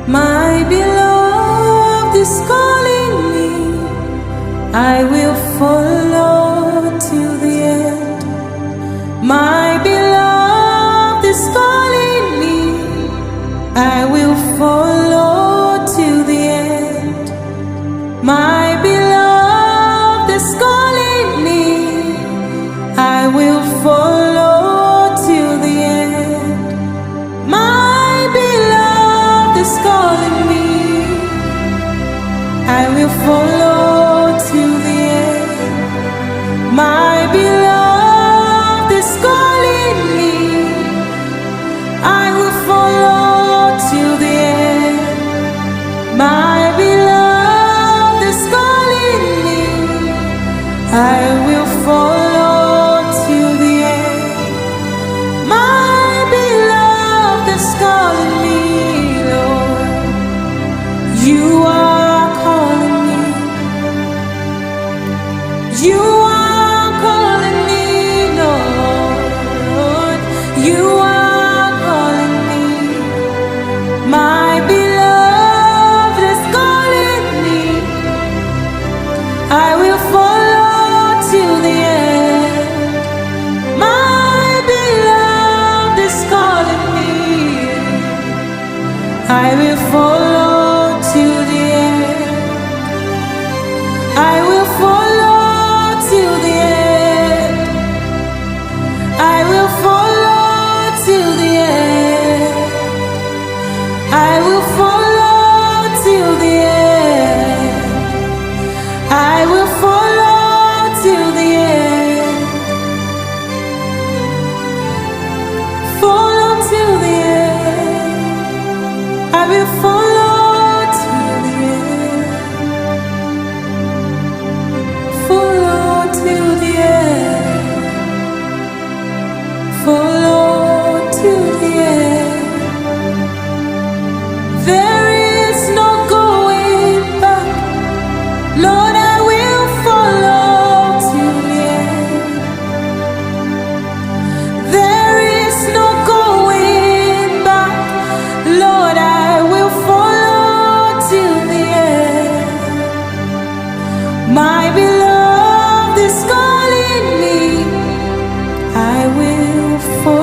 My beloved is calling me. I will follow to the end. My beloved is calling me. I will follow to the end. My beloved is calling me. I will follow to the end. My beloved is calling me. I will follow to the end. My beloved is calling me. I will follow to the end. My beloved is calling me. I will follow to the end. My beloved is calling me, Lord. You are calling me. You are calling me, Lord. You are calling me. My beloved is calling me. I will follow to the end. My beloved is calling me. I will follow to the end. I will follow to the end. I will follow to the end. I will follow to the end. I will follow to the end. Follow to the end. I will follow to the end. Follow to the end. Follow to the end. There is no going back. Lord, I will follow to the end. There is no going back. Lord, I will follow to the end. My beloved is calling me. I will follow.